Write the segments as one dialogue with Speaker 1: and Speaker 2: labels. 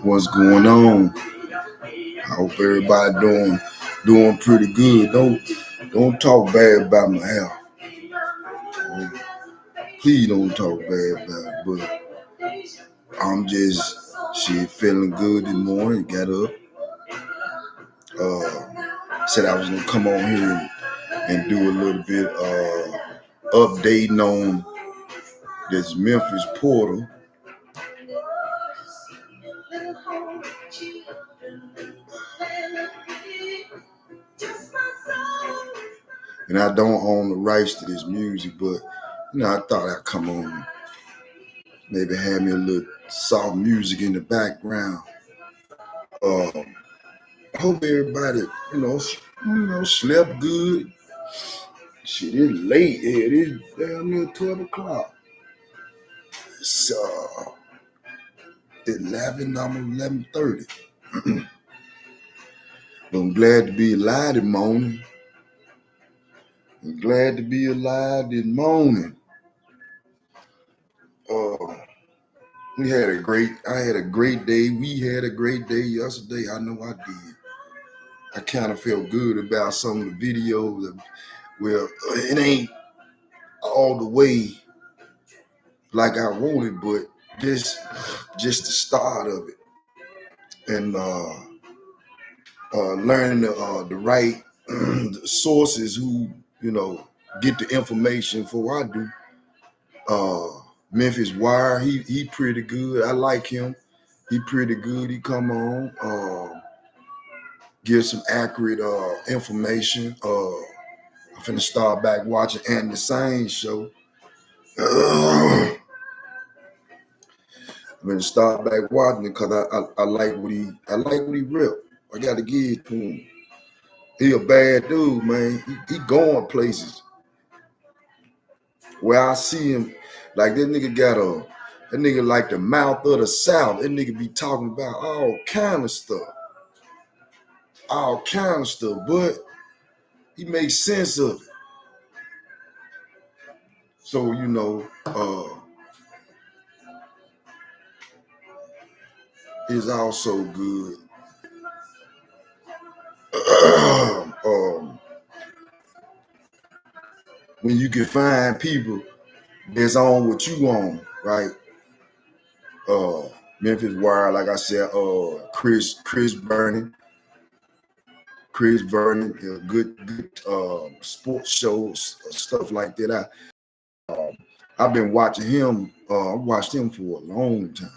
Speaker 1: What's going on? I hope everybody doing pretty good. Don't talk bad about my health. Please don't talk bad about it. But I'm just feeling good this morning. Got up. Said I was gonna come on here and do a little bit updating on this Memphis portal. And I don't own the rights to this music, but I thought I'd come on and maybe have me a little soft music in the background. I hope everybody, slept good. Shit, it's late here. It is damn near 12 o'clock. It's 11, almost 11:30. But I'm glad to be alive this morning. I'm glad to be alive this morning. I had a great day. We had a great day yesterday. I know I did. I kind of felt good about some of the videos. Well, it ain't all the way like I wanted, but just the start of it. And learning the right sources who, get the information for what I do. Memphis Wire, he pretty good. I like him. He pretty good. He come on, give some accurate information. I'm finna start back watching And the Same show. I'm gonna start back watching it because I like what he rep. I gotta give it to him. He a bad dude, man. He going places. Where I see him, like that nigga like the mouth of the South. That nigga be talking about all kind of stuff. But he makes sense of it. So, it's also good. When you can find people that's on what you on, right? Memphis Wire, like I said, Chris Vernon, a good sports shows, stuff like that. I've been watching him. I watched him for a long time.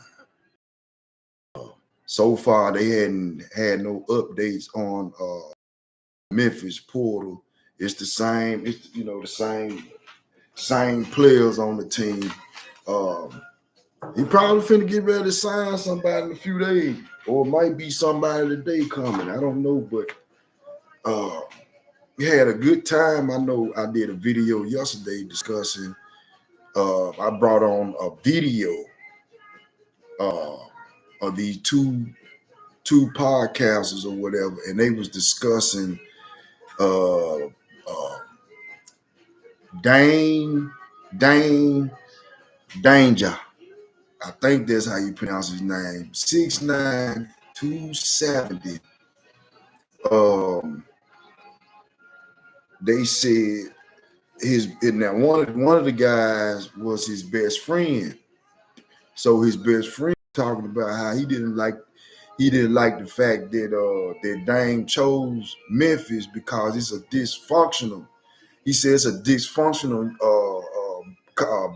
Speaker 1: So far, they hadn't had no updates on Memphis portal. It's the same. It's the same players on the team. He probably finna get ready to sign somebody in a few days, or it might be somebody today coming. I don't know, but we had a good time. I know I did a video yesterday discussing. I brought on a video of these two podcasters or whatever, and they was discussing Danger. I think that's how you pronounce his name. 6'9", 270. They said one of the guys was his best friend. So his best friend talking about how he didn't like the fact that Dame chose Memphis because it's a dysfunctional. He says it's a dysfunctional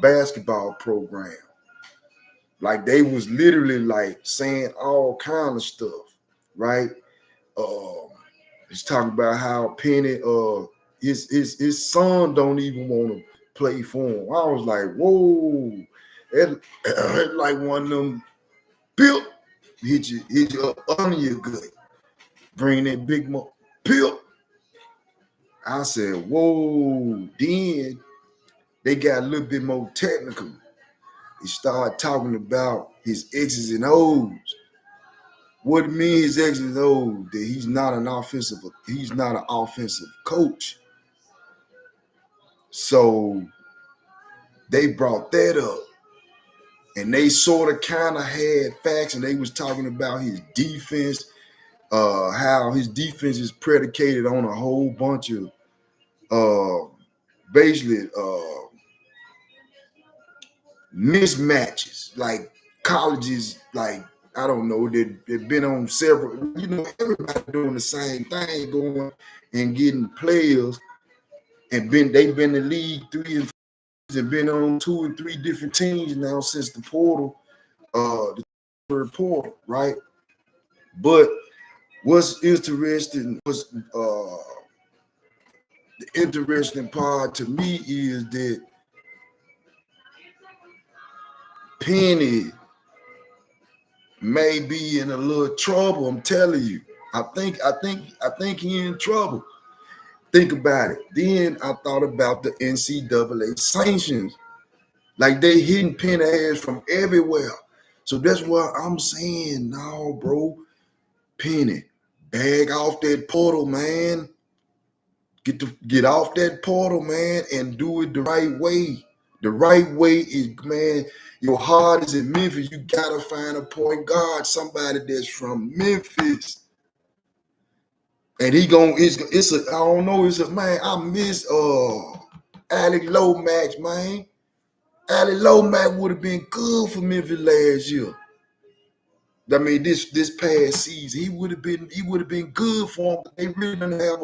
Speaker 1: basketball program. Like they was literally like saying all kind of stuff, right? He's talking about how Penny, his son don't even want to play for him. I was like, whoa, it's like one of them built hit you up under your gut, bring that big built. I said, whoa. Then they got a little bit more technical. He started talking about his X's and O's. What it means X's and O's, that he's not an offensive coach. So they brought that up. and they sort of kind of had facts, and they was talking about his defense, how his defense is predicated on a whole bunch of basically mismatches, like colleges, like I don't know, they've been on several, everybody doing the same thing, going and getting players, and they've been in the league 3 and been on 2 and 3 different teams now since the portal, the portal, right? But what's interesting, the interesting part to me is that Penny may be in a little trouble. I'm telling you. I think he in trouble. Think about it. Then I thought about the NCAA sanctions. Like they hitting Penny ass from everywhere. So that's why I'm saying, no, bro, Penny, bag off that portal, man. Get off that portal, man, and do it the right way. The right way is, man, your heart is in Memphis. You gotta find a point guard, somebody that's from Memphis. And it's a, I don't know, it's a, man, I miss Alec Lomax, man. Alec Lomax would have been good for Memphis last year. I mean, this past season, he would have been good for them. They really didn't have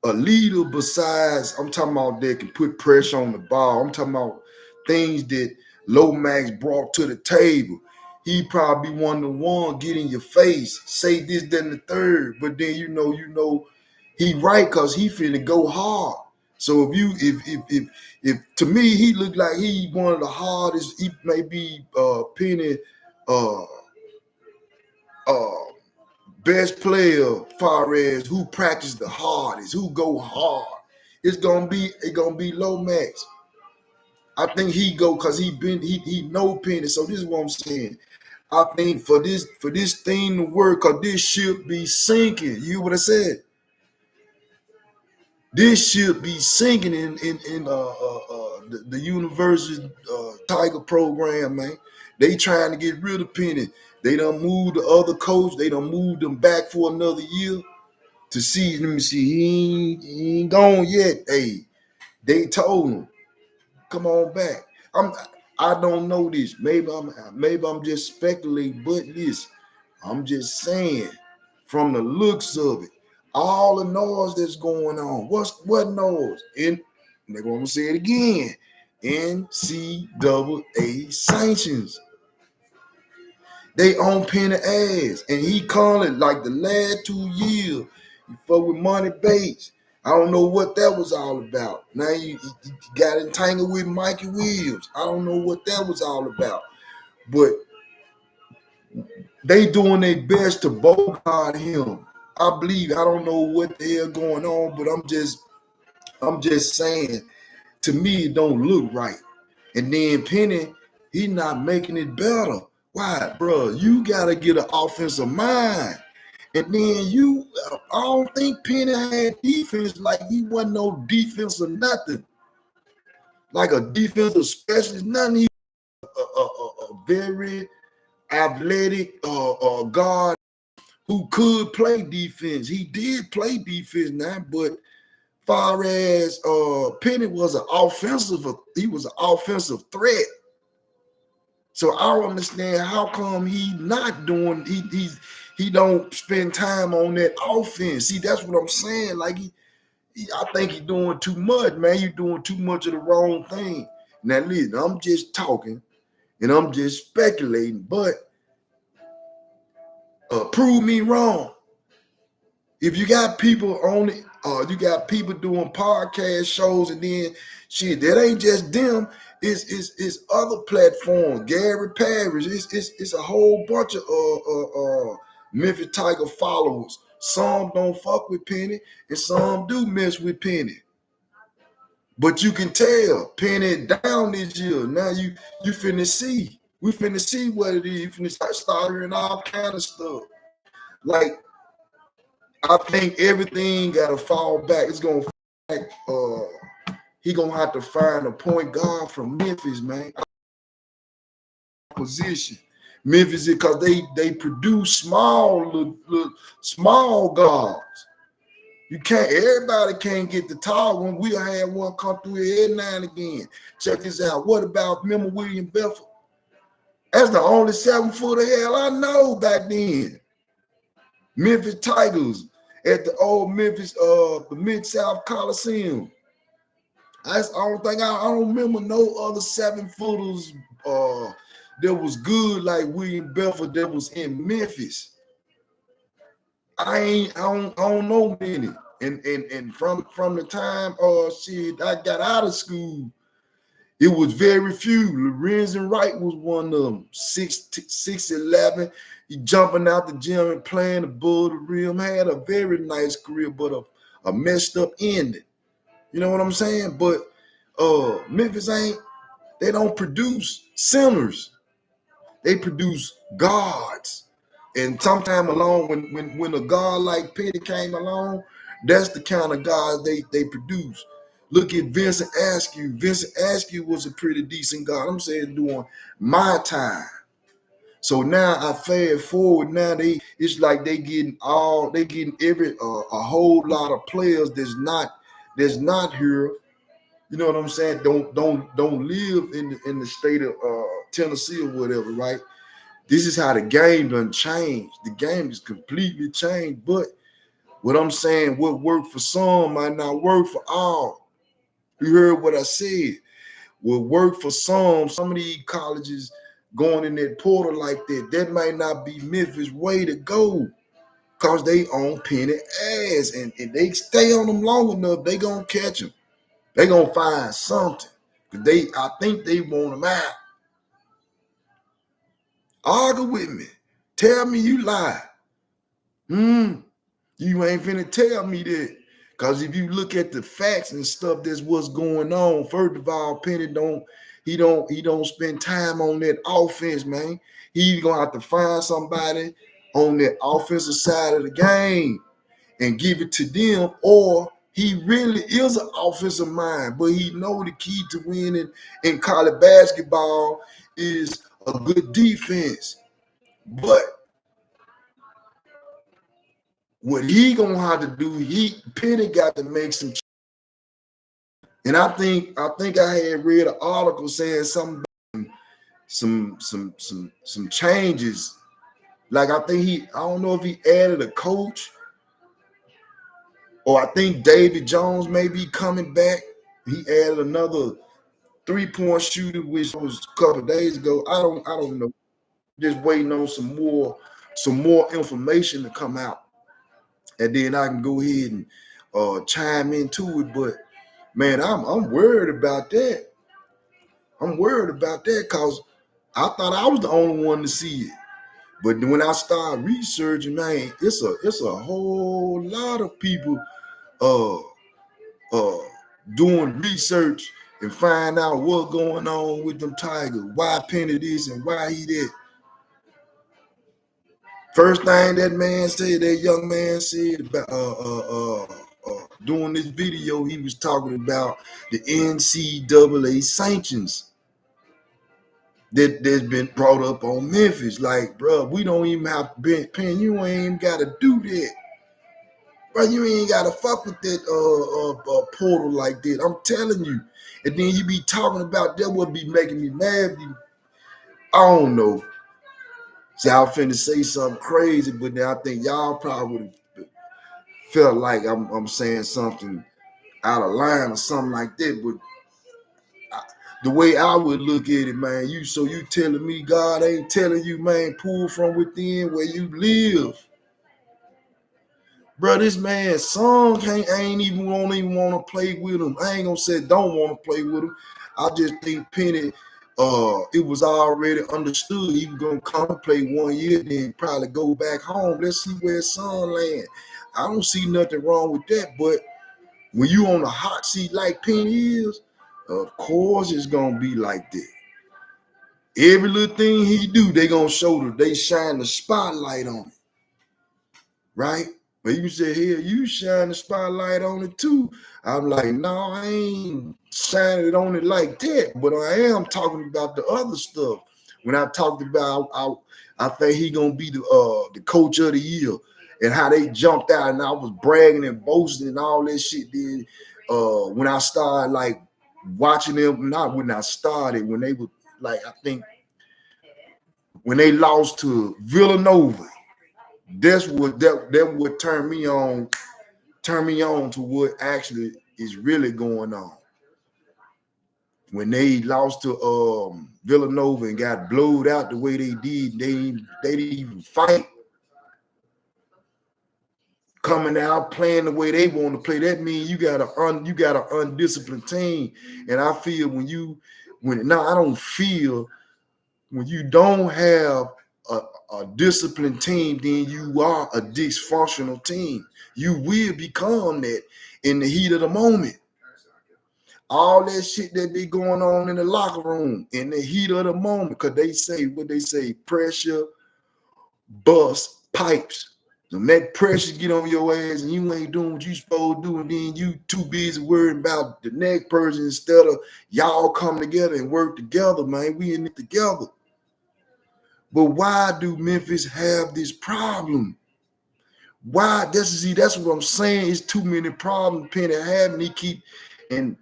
Speaker 1: a leader besides, I'm talking about, that can put pressure on the ball. I'm talking about things that Lomax brought to the table. He probably one to one, get in your face, say this, then the third, but then you know he right because he finna go hard. So if to me he looked like he one of the hardest, he may be Penny uh best player far as who practice the hardest, who go hard. It's gonna be Lomax. I think he go because he know Penny. So this is what I'm saying. I think for this thing to work, cause this ship be sinking. You hear what I said? This ship be sinking in the university Tiger program, man. They trying to get rid of Penny. They done moved the other coach. They done moved them back for another year to see. Let me see. He ain't gone yet. Hey, they told him, come on back. I don't know this. Maybe I'm just speculating, but listen, I'm just saying, from the looks of it, all the noise that's going on. What noise? They're gonna say it again. NCAA sanctions. They on Penny ass, and he calling like the last 2 years. He fuck with Money Bates. I don't know what that was all about. Now you got entangled with Mikey Williams. I don't know what that was all about. But they doing their best to bogart him. I believe. I don't know what the hell going on, but I'm just saying. To me, it don't look right. And then Penny, he not making it better. Why, bro? You gotta get an offensive mind. And then I don't think Penny had defense, like he wasn't no defense or nothing. Like a defensive specialist, nothing. He a very athletic guard who could play defense. He did play defense now, but far as Penny was he was an offensive threat. So I don't understand how come he not doing, he don't spend time on that offense. See, that's what I'm saying. Like I think he's doing too much, man. You're doing too much of the wrong thing. Now listen, I'm just talking and I'm just speculating, but prove me wrong. If you got people on it, you got people doing podcast shows, and then shit, that ain't just them. It's other platforms. Gary Parrish. It's a whole bunch of Memphis Tiger followers. Some don't fuck with Penny, and some do mess with Penny. But you can tell Penny down this year. Now you finna see. We finna see what it is. You finna start hearing all kind of stuff. Like, I think everything got to fall back. It's going to fall back. he gonna have to find a point guard from Memphis, man. Position. Memphis, because they produce small guards. You can't, everybody can't get the tall one. We'll have one come through here every now and again. Check this out. What about, remember William Belfort? That's the only 7-footer hell I know back then. Memphis Tigers at the old Memphis, the Mid-South Coliseum. That's the only thing. I don't remember no other 7-footers that was good like William Belfort that was in Memphis. I don't know many. And from the time I got out of school, it was very few. Lorenzen Wright was one of them. 6'11". He jumping out the gym and playing above the rim. Had a very nice career, but a messed up ending. You know what I'm saying? But Memphis they don't produce centers. They produce guards. And sometime along when a guard like Petty came along, that's the kind of guys they produce. Look at Vincent Askew. Vincent Askew was a pretty decent guard. I'm saying during my time. So now I fast forward. Now it's like they getting every a whole lot of players that's not here. You know what I'm saying? Don't live in the state of Tennessee or whatever, right? This is how the game done changed. The game is completely changed. But what I'm saying, what worked for some might not work for all. You heard what I said. What worked for some of these colleges going in that portal like that might not be Memphis' way to go. Because they own penny ass. And if they stay on them long enough, they gonna catch them. They gonna find something. I think they want them out. Argue with me. Tell me you lie. You ain't finna tell me that. Because if you look at the facts and stuff, that's what's going on. First of all, Penny don't spend time on that offense, man. He's gonna have to find somebody on that offensive side of the game and give it to them, or he really is an offensive mind, but he know the key to winning in college basketball is a good defense. But what he gonna have to do, Penny got to make some. And I think I had read an article saying something about some changes. Like I don't know if he added a coach, or I think David Jones may be coming back. He added another 3-point shooter, which was a couple of days ago. I don't know. Just waiting on some more information to come out, and then I can go ahead and chime into it. But man, I'm worried about that. I'm worried about that because I thought I was the only one to see it. But when I started researching, man, it's a whole lot of people doing research and find out what's going on with them Tigers, why Penny this and why he that. First thing that young man said about doing this video, he was talking about the NCAA sanctions that's been brought up on Memphis. Like, bro, we don't even have to be paying. You ain't even got to do that. Bro, you ain't got to fuck with that portal like that. I'm telling you. And then you be talking about that would be making me mad. I don't know. See, I was finna say something crazy, but then I think y'all probably would have felt like I'm saying something out of line or something like that. But the way I would look at it, man, you telling me God ain't telling you, man, pull from within where you live. Bro, this man's son ain't even want to play with him. I ain't gonna say don't want to play with him. I just think Penny, it was already understood he was gonna come and play 1 year, then probably go back home. Let's see where his son land. I don't see nothing wrong with that, but when you on a hot seat like Penny is, of course it's gonna be like that. Every little thing he do, they gonna they shine the spotlight on it, right? But you say, here, you shine the spotlight on it too. I'm like, no, I ain't shining it on it like that. But I am talking about the other stuff. When I talked about, I think he gonna be the coach of the year, and how they jumped out, and I was bragging and boasting and all that shit. Then when I started like watching them, not when I started, when they were like, I think when they lost to Villanova. That's what that would turn me on to what actually is really going on. When they lost to Villanova and got blowed out the way they did, they didn't even fight. Coming out playing the way they want to play, that means you got an undisciplined team. And I feel I don't feel when you don't have a disciplined team, then you are a dysfunctional team. You will become that in the heat of the moment. All that shit that be going on in the locker room in the heat of the moment, because they say, pressure, bust, pipes. When that pressure get on your ass and you ain't doing what you supposed to do, and then you too busy worrying about the next person instead of y'all come together and work together, man. We in it together. But why do Memphis have this problem? Why? That's what I'm saying. It's too many problems Penny having. And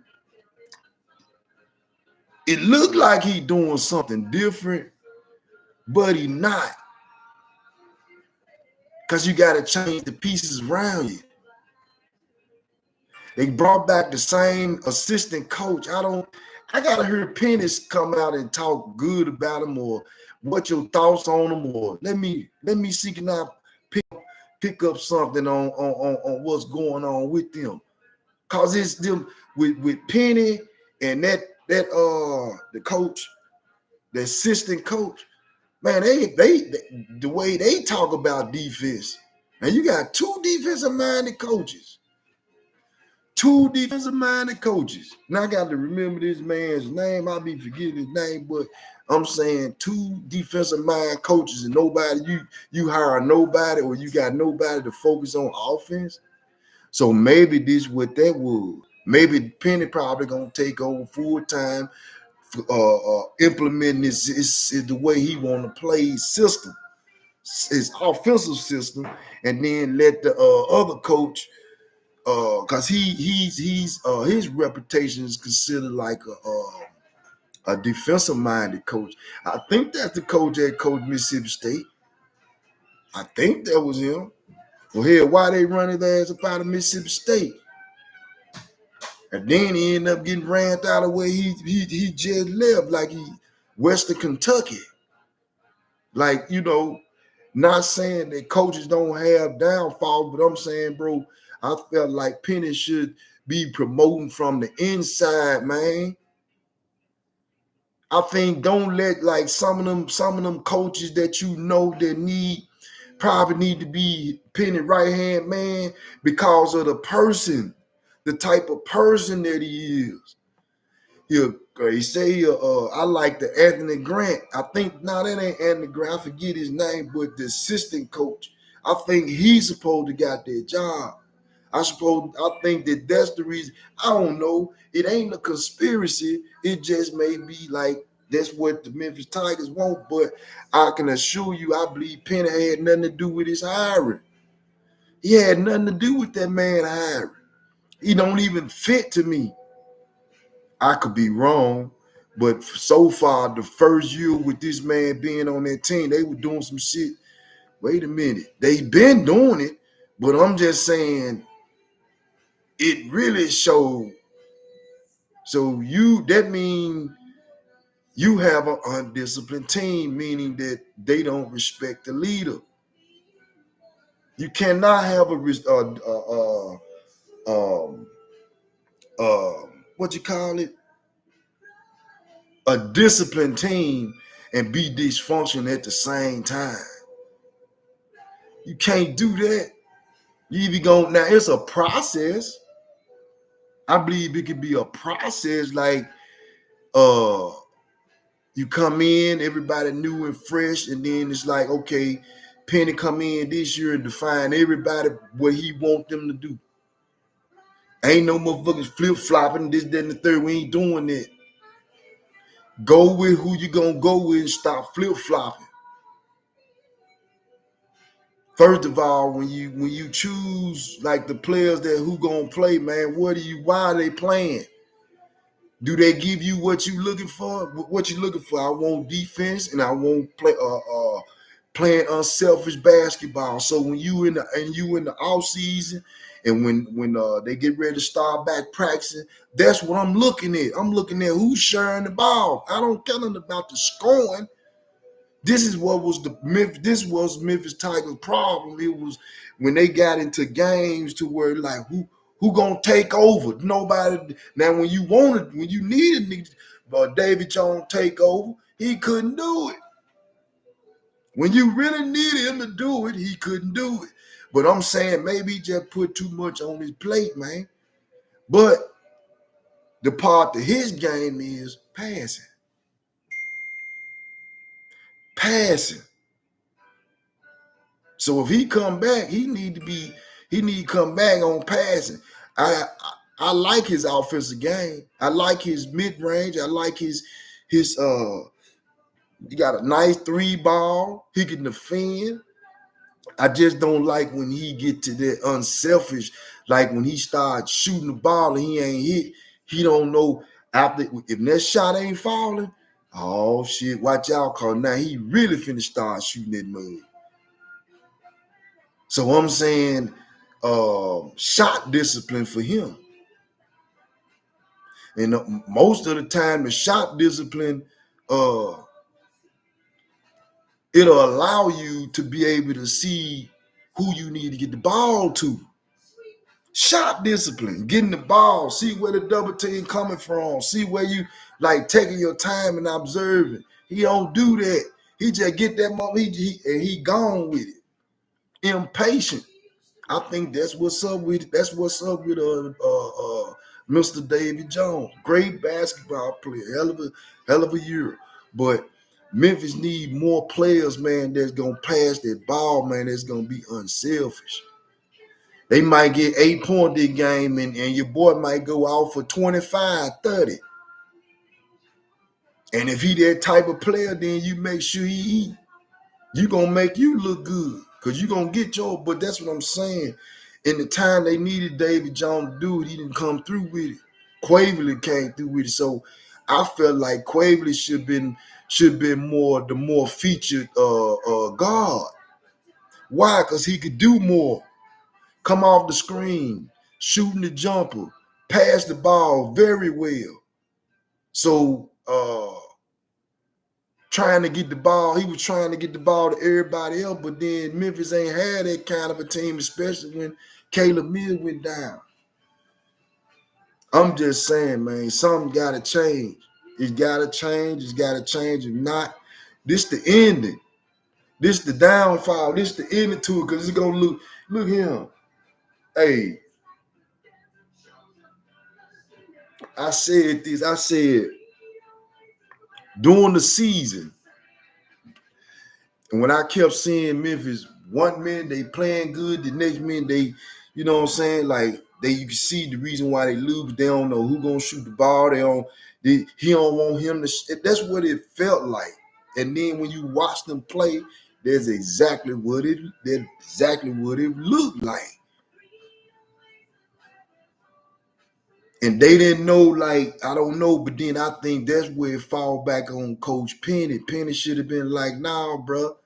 Speaker 1: it looked like he doing something different, but he not. Because you got to change the pieces around you. They brought back the same assistant coach. I gotta hear Pennis come out and talk good about him, or what your thoughts on him, or let me see, can I pick up something on what's going on with them. Cause it's them with Penny and that the coach, the assistant coach, man, they the way they talk about defense. And you got two defensive-minded coaches. Now I got to remember this man's name. I'll be forgetting his name, but I'm saying two defensive-minded coaches, and nobody, you hire nobody, or you got nobody to focus on offense. So maybe this what that was. Maybe Penny probably gonna take over full time, implementing this the way he want to play his system, his offensive system, and then let the other coach, because his reputation is considered like a defensive minded coach. I think that's the coach that coached Mississippi State. I think that was him. Well, hell, why they run his ass up out of Mississippi State? And then he ended up getting ran out of where he just left, like he Western Kentucky. Like, not saying that coaches don't have downfalls, but I'm saying, bro, I felt like Penny should be promoting from the inside, man. I think don't let like some of them coaches that that probably need to be Penny right hand man because of the person, the type of person that he is. He say I like the Anthony Grant. I think that ain't Anthony Grant. I forget his name, but the assistant coach. I think he's supposed to got that job. I think that's the reason. I don't know. It ain't a conspiracy. It just may be like that's what the Memphis Tigers want. But I can assure you, I believe Penny had nothing to do with his hiring. He had nothing to do with that man hiring. He don't even fit to me. I could be wrong, but so far, the first year with this man being on that team, they were doing some shit. Wait a minute. They've been doing it, but I'm just saying it really showed. So that means you have an undisciplined team, meaning that they don't respect the leader. You cannot have what you call it, a disciplined team and be dysfunctional at the same time. You can't do that. You either go now. It's a process. I believe it could be a process. Like, you come in, everybody new and fresh, and then it's like, okay, Penny come in this year and define everybody what he want them to do. Ain't no motherfuckers flip-flopping, this, that, and the third. We ain't doing that. Go with who you gonna go with and stop flip-flopping. First of all, when you choose like the players that who gonna play, man, why are they playing? Do they give you what you looking for? What you looking for? I want defense and I want playing unselfish basketball. So when you in the off season and when they get ready to start back practicing, that's what I'm looking at. I'm looking at who's sharing the ball. I don't care nothing about the scoring. This was Memphis Tigers' problem. It was when they got into games to where like who gonna take over? Nobody. Now when you needed David Jones take over, he couldn't do it. When you really needed him to do it, he couldn't do it. But I'm saying maybe he just put too much on his plate, man. But the part of his game is passing. Passing. So if he come back, he need to come back on passing. I like his offensive game. I like his mid-range. I like his he got a nice 3-ball. He can defend. I just don't like when he get to that unselfish, like when he starts shooting the ball and he ain't hit. He don't know after if that shot ain't falling. Oh shit! Watch out, cause now he really finna start shooting that mud. So I'm saying, shot discipline for him, and most of the time the shot discipline, it'll allow you to be able to see who you need to get the ball to. Shot discipline, getting the ball, see where the double team coming from, see where you like taking your time and observing. He don't do that. He just get that moment, he gone with it. Impatient. I think that's what's up with Mr. David Jones. Great basketball player, hell of a year. But Memphis need more players, man, that's gonna pass that ball, man, that's gonna be unselfish. They might get 8 points this game, and your boy might go out for 25, 30. And if he that type of player, then you make sure you gonna make you look good. Because you gonna get your, but that's what I'm saying. In the time they needed David Jones to do it, he didn't come through with it. Quaverly came through with it. So I felt like Quaverly should been the more featured guard. Why? Because he could do more. Come off the screen, shooting the jumper, pass the ball very well. So trying to get the ball, he was trying to get the ball to everybody else, but then Memphis ain't had that kind of a team, especially when Caleb Mills went down. I'm just saying, man, something gotta change. It's gotta change. If not, this the ending. This the downfall. This the ending to it, because it's gonna look him. Hey, I said during the season, and when I kept seeing Memphis, one minute they playing good, the next minute they, you know what I'm saying, like you can see the reason why they lose, but they don't know who gonna shoot the ball. He don't want him to. That's what it felt like. And then when you watch them play, that's exactly what it looked like. And they didn't know, like, I don't know, but then I think that's where it fall back on Coach Penny. Penny should have been like, nah, bro,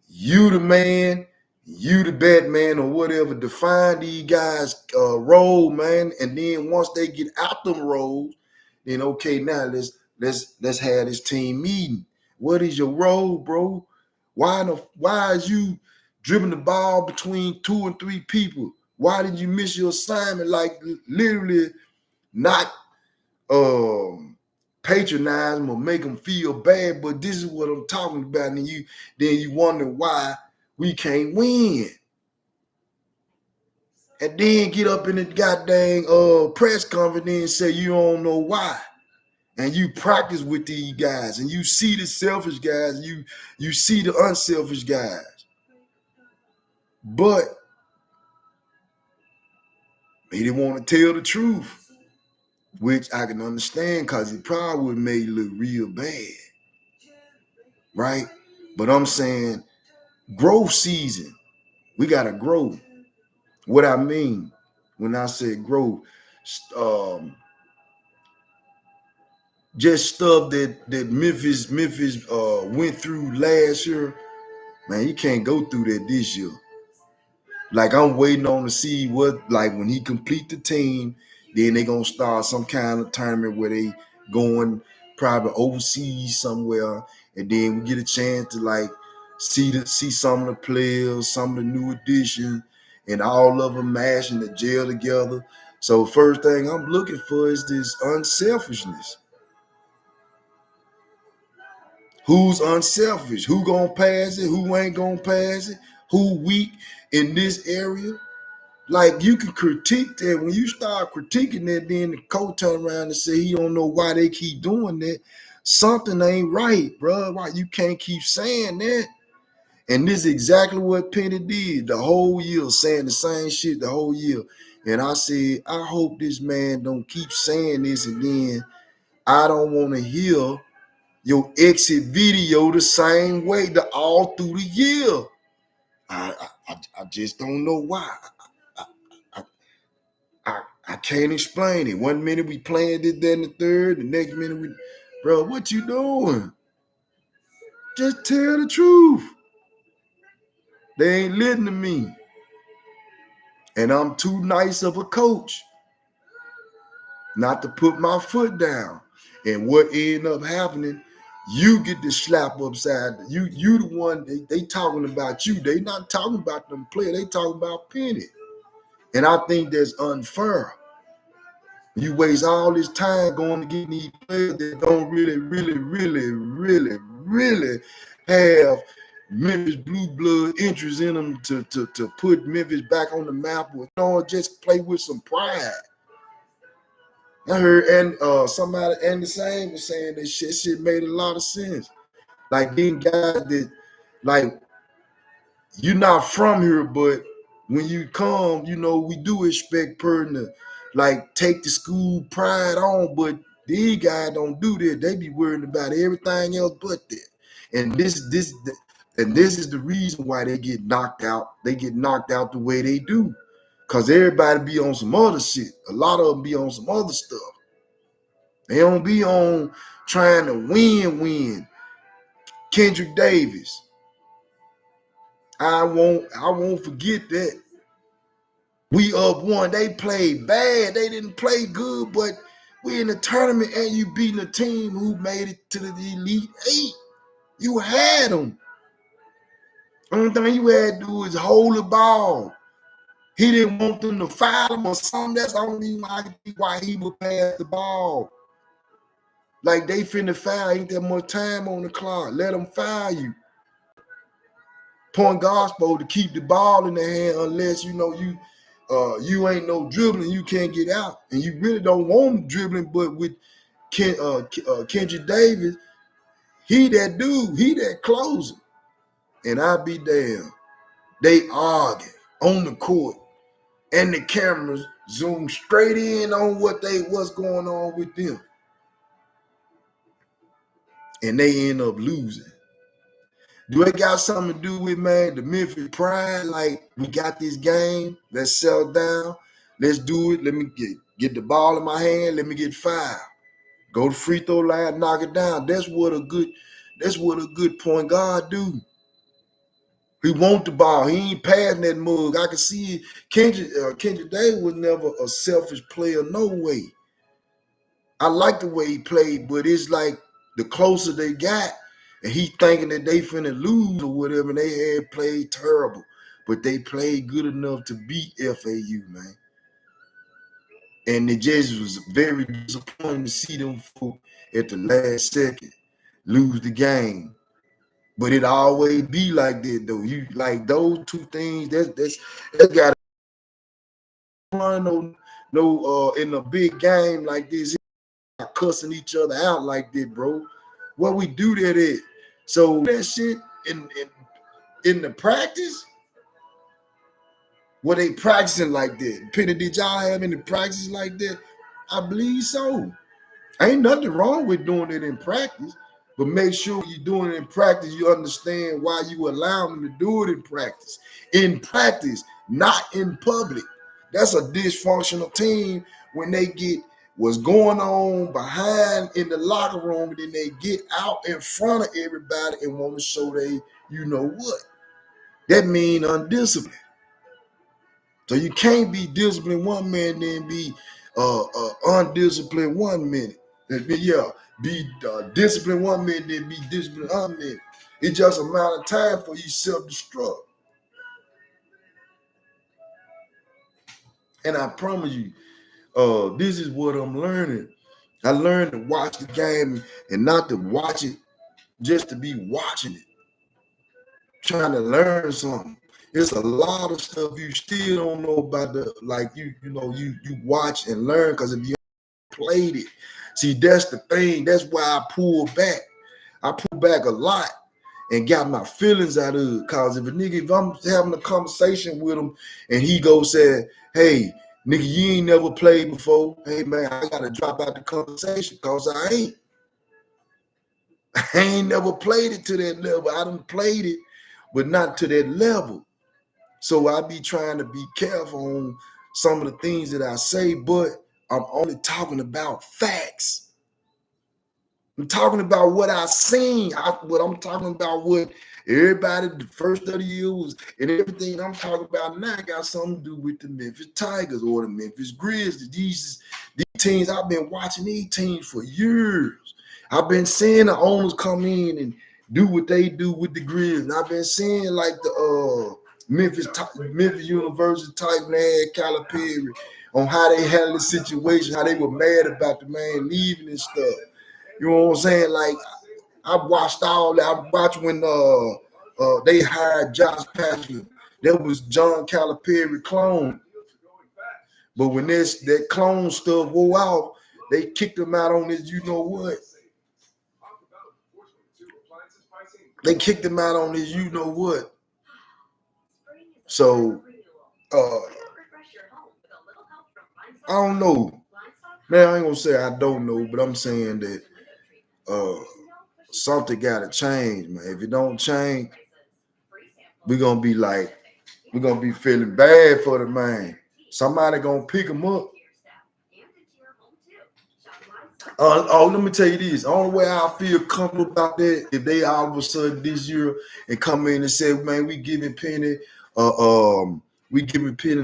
Speaker 1: you the man, you the Batman or whatever. Define these guys' role, man. And then once they get out them roles, then okay, now let's have this team meeting. What is your role, bro? Why is you dribbling the ball between 2 and 3 people? Why did you miss your assignment? Like literally not patronize them or make them feel bad, but this is what I'm talking about. And then you wonder why we can't win. And then get up in the goddamn press conference and say you don't know why. And you practice with these guys and you see the selfish guys, you see the unselfish guys. But he didn't want to tell the truth, which I can understand because it probably would have made it look real bad, right? But I'm saying growth season. We got to grow. What I mean when I say growth, just stuff that Memphis went through last year, man, you can't go through that this year. Like I'm waiting on to see what, like when he complete the team, then they gonna start some kind of tournament where they going probably overseas somewhere, and then we get a chance to like see some of the players, some of the new additions, and all of them mashing the jail together. So first thing I'm looking for is this unselfishness. Who's unselfish? Who gonna pass it? Who ain't gonna pass it? Who weak in this area? Like you can critique that. When you start critiquing that, then the coach turn around and say he don't know why they keep doing that. Something ain't right, bro. Why you can't keep saying that? And this is exactly what Penny did the whole year, saying the same shit the whole year. And I said, I hope this man don't keep saying this again. I don't want to hear your exit video the same way all through the year. I just don't know why. I can't explain it. One minute we playing this, then the third, the next minute we, bro, what you doing? Just tell the truth. They ain't listening to me. And I'm too nice of a coach not to put my foot down. And what ended up happening, you get the slap upside. You the one, they talking about you. They not talking about them players. They talking about Penny. And I think that's unfair. You waste all this time going to get these players that don't really have Memphis blue blood interest in them to put Memphis back on the map, or just play with some pride. I heard somebody and the same was saying that shit made a lot of sense. Like these guys that, like, you're not from here, but when you come, we do expect person to like take the school pride on, but these guys don't do that. They be worried about everything else but that. And this is the reason why they get knocked out. They get knocked out the way they do. Cause everybody be on some other shit. A lot of them be on some other stuff. They don't be on trying to win. Kendrick Davis. I won't forget that. We up one. They played bad. They didn't play good, but we in the tournament and you beating a team who made it to the Elite Eight. You had them. Only thing you had to do is hold the ball. He didn't want them to foul him or something. That's the only reason why he would pass the ball. Like they finna foul. Ain't that much time on the clock. Let them foul you. Point guard supposed to keep the ball in the hand unless you ain't no dribbling, you can't get out, and you really don't want dribbling. But with Kendrick Davis, he that dude, he that closer, and I be damn, they argue on the court, and the cameras zoom straight in on what's going on with them, and they end up losing. Do it got something to do with, man, the Memphis pride? Like, we got this game, let's settle down, let's do it. Let me get the ball in my hand, let me get 5. Go to free throw line, knock it down. That's what a good point guard do. He want the ball. He ain't passing that mug. I can see Kendrick Davis was never a selfish player, no way. I like the way he played, but it's like the closer they got, and he thinking that they finna lose or whatever, and they had played terrible. But they played good enough to beat FAU, man. And it just was very disappointing to see them at the last second lose the game. But it always be like that though. You like those two things. That's got to run no in a big game like this. Cussing each other out like that, bro. What we do that at? So that shit in the practice, Were they practicing like that? Penny, did y'all have any practice like that? I believe so. Ain't nothing wrong with doing it in practice, but make sure you're doing it in practice. You understand why you allow them to do it in practice. In practice, not in public. That's a dysfunctional team when they get what's going on behind in the locker room, and then they get out in front of everybody and want to show they, you know what. That mean undisciplined. So you can't be disciplined one minute, then be undisciplined 1 minute. Be disciplined 1 minute, then be disciplined another minute. It's just a matter of time for you self-destruct. And I promise you, this is what I'm learning. I learned to watch the game and not to watch it just to be watching it, trying to learn something. It's a lot of stuff you still don't know about you watch and learn, because if you played it, see, that's the thing. That's why I pulled back. I pulled back a lot and got my feelings out of it. Because if I'm having a conversation with him and he goes say, hey, nigga, you ain't never played before. Hey man, I gotta drop out the conversation because I ain't never played it to that level. I done played it, but not to that level. So I be trying to be careful on some of the things that I say, but I'm only talking about facts. I'm talking about what I seen. I'm talking about what everybody the first of the year was, and everything I'm talking about now got something to do with the Memphis Tigers or the Memphis Grizzlies. These teams, I've been watching these teams for years. I've been seeing the owners come in and do what they do with the Grizzlies. I've been seeing like the Memphis University type had Calipari on how they handled the situation, how they were mad about the man leaving and stuff. You know what I'm saying? Like, I watched all that. I watched when they hired Josh Pastner. That was John Calipari clone. But when that clone stuff wore out, they kicked him out on his, you know what? They kicked him out on his, you know what? So, I don't know. Man, I ain't gonna say I don't know, but I'm saying that something gotta change, man. If it don't change, we're gonna be feeling bad for the man. Somebody gonna pick him up. Let me tell you this. The only way I feel comfortable about that, if they all of a sudden this year and come in and say, man, we giving Penny an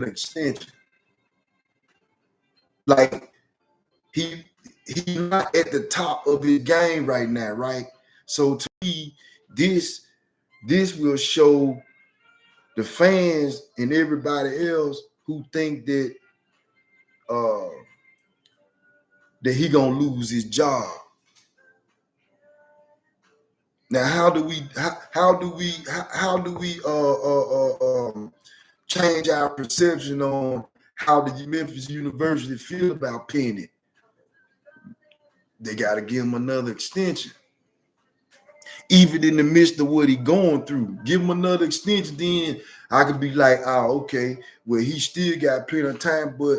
Speaker 1: extension. Like he's not at the top of his game right now, right? So to me, this will show the fans and everybody else who think that that he gonna lose his job. Now, how do we change our perception on how the Memphis University feel about Penny? They got to give him another extension, even in the midst of what he going through. Give him another extension, then I could be like, oh, okay, well, he still got plenty of time, but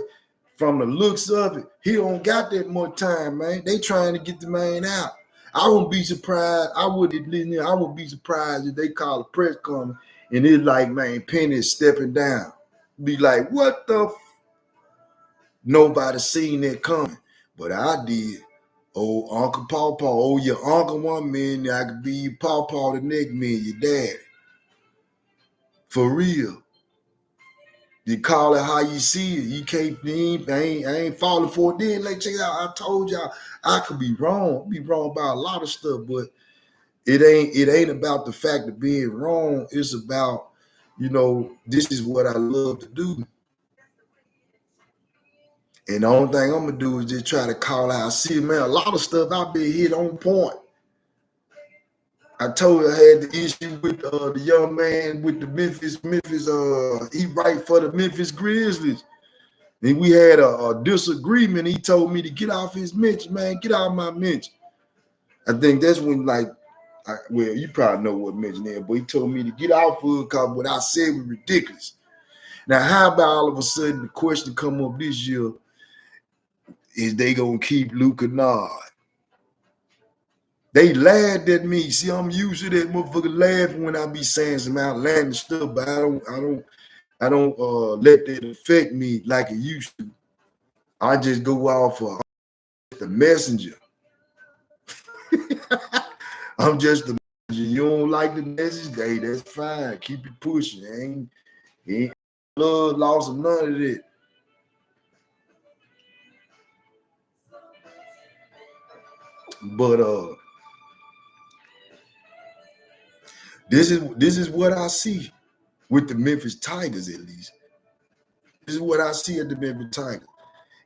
Speaker 1: from the looks of it, he don't got that much time, man. They trying to get the man out. I wouldn't be surprised. I would be surprised if they call a press conference and it's like, man, Penny is stepping down. Be like, what the? Nobody seen that coming, but I did. Oh, Uncle Pawpaw. Oh, your uncle 1 minute, I could be your Pawpaw the next minute, your daddy. For real. You call it how you see it. You can't. I ain't falling for it. Then, like, check it out. I told y'all I could be wrong. Be wrong about a lot of stuff, but it ain't about the fact of being wrong. It's about, this is what I love to do. And the only thing I'm gonna do is just try to call out. See, man, a lot of stuff I've been hit on point. I told you I had the issue with the young man with the Memphis. He write for the Memphis Grizzlies. And we had a disagreement. He told me to get off his mention, man. Get out of my mention. I think that's when, you probably know what mention is, but he told me to get off of it because what I said was ridiculous. Now, how about all of a sudden the question come up this year, is they gonna keep Luke Kennard? They laughed at me. See, I'm used to that motherfucker laughing when I be saying some outlandish stuff, but I don't let that affect me like it used to. I just go off for the messenger. I'm just the messenger. You don't like the message, hey, that's fine. Keep it pushing. Ain't blood loss or none of that. But this is what I see with the Memphis Tigers, at least. This is what I see at the Memphis Tigers.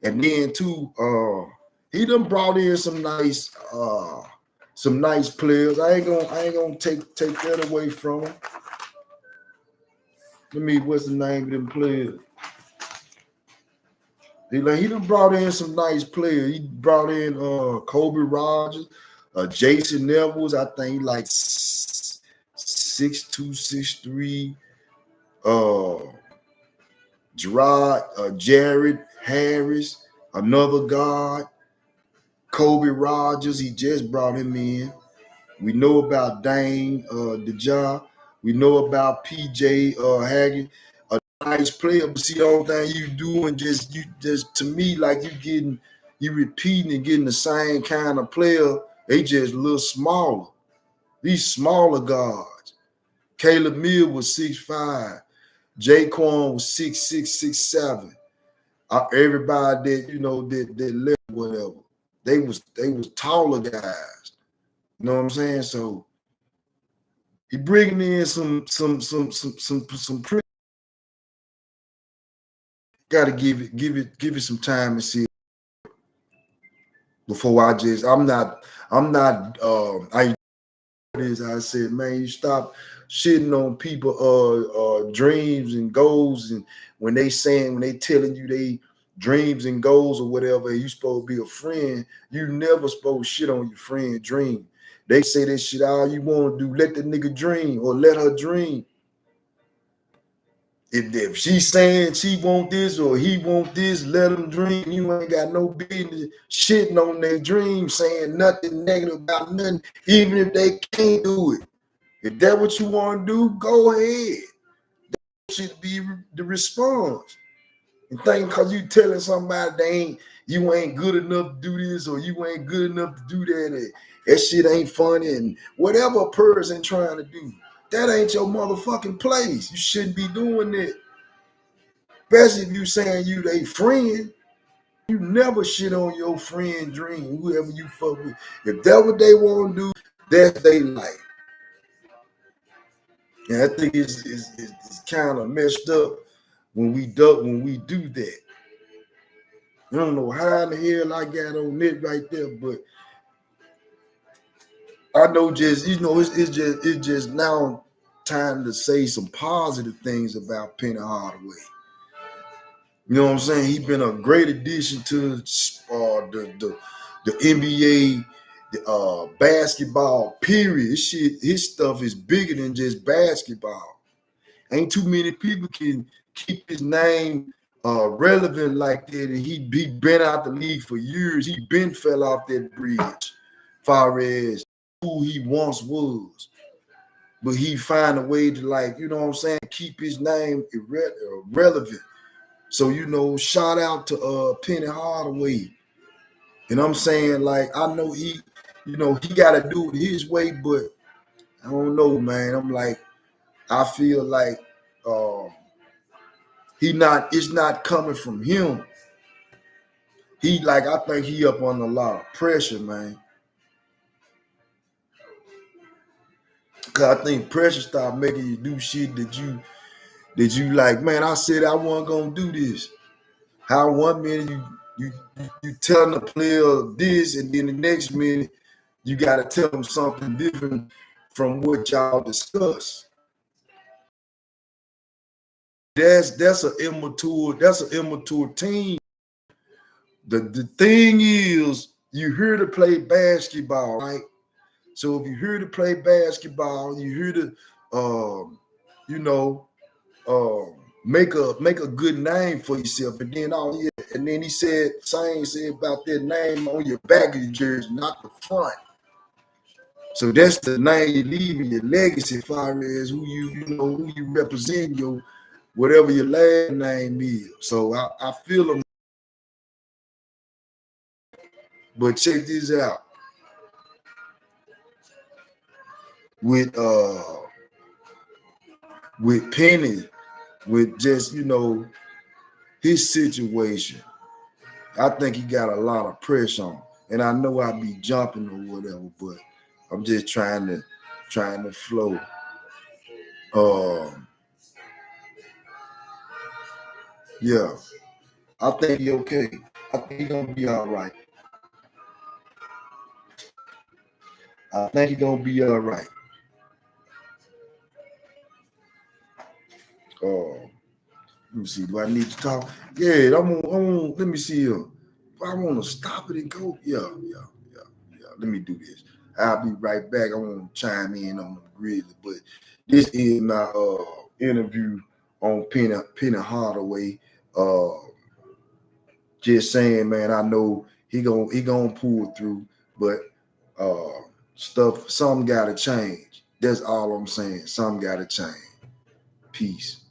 Speaker 1: And then too, he done brought in some nice players. I ain't gonna take that away from him. Let me, what's the name of them players? He done brought in some nice players. He brought in Kobe Rogers, Jason Nevels. I think like 6'2", 6'3". Jared Harris, another guard. Kobe Rogers, he just brought him in. We know about Dane DeJoy. We know about PJ Haggard, a nice player. But see, the only thing you doing just to me, like you repeating and getting the same kind of player. They just a little smaller. These smaller guards. Caleb Mill was 6'5". Jaquan was 6'6", 6'7". Everybody that left, whatever. They was taller guys. You know what I'm saying? So he bringing in some pretty. Got to give it some time and see before I I said, man, you stop shitting on people dreams and goals, and when they telling you they dreams and goals or whatever, and you supposed to be a friend, you never supposed to shit on your friend dream. They say that shit all you want to do, let the nigga dream or let her dream. If she's saying she want this or he want this, let them dream. You ain't got no business shitting on their dream, saying nothing negative about nothing, even if they can't do it. If that's what you want to do, go ahead. That should be the response. And think because you telling somebody you ain't good enough to do this or you ain't good enough to do that, that shit ain't funny, and whatever a person trying to do, that ain't your motherfucking place. You shouldn't be doing that. Especially if you saying you they friend. You never shit on your friend dream, whoever you fuck with. If that's what they want to do, that's they like. And I think it's kind of messed up when we do that. I don't know how in the hell I got on it right there, but I know it's just now time to say some positive things about Penny Hardaway. You know what I'm saying? He's been a great addition to the NBA, basketball. Period. His stuff is bigger than just basketball. Ain't too many people can keep his name relevant like that. And he been out the league for years. He been fell off that bridge, far as who he once was. But he find a way to, like, you know what I'm saying, keep his name relevant. So, shout out to Penny Hardaway. And I'm saying, like, I know he got to do it his way, but I don't know, man. I'm like, I feel like it's not coming from him. I think he up on a lot of pressure, man. Cause I think pressure start making you do shit that you like, man, I said I wasn't gonna do this. How 1 minute you telling the player this, and then the next minute you gotta tell them something different from what y'all discuss. That's an immature team. The thing is, you here to play basketball, right? So if you're here to play basketball, you're here to make a good name for yourself. And then and then he said, same said about that name on your back of your jersey, not the front. So that's the name you leave in your legacy, as far as who you represent, your whatever your last name is. So I feel them. But check this out. With Penny, with just his situation, I think he got a lot of pressure on. And I know I be jumping or whatever, but I'm just trying to flow. Yeah, I think he okay. I think he gonna be all right. I think he gonna be all right. Let me see. Do I need to talk? Yeah, let me see here. I want to stop it and go. Yeah. Let me do this. I'll be right back. I want to chime in on the Grizzlies, but this is my interview on Penny Hardaway. Just saying, man, I know he gonna pull through, but something gotta change. That's all I'm saying. Something gotta change. Peace.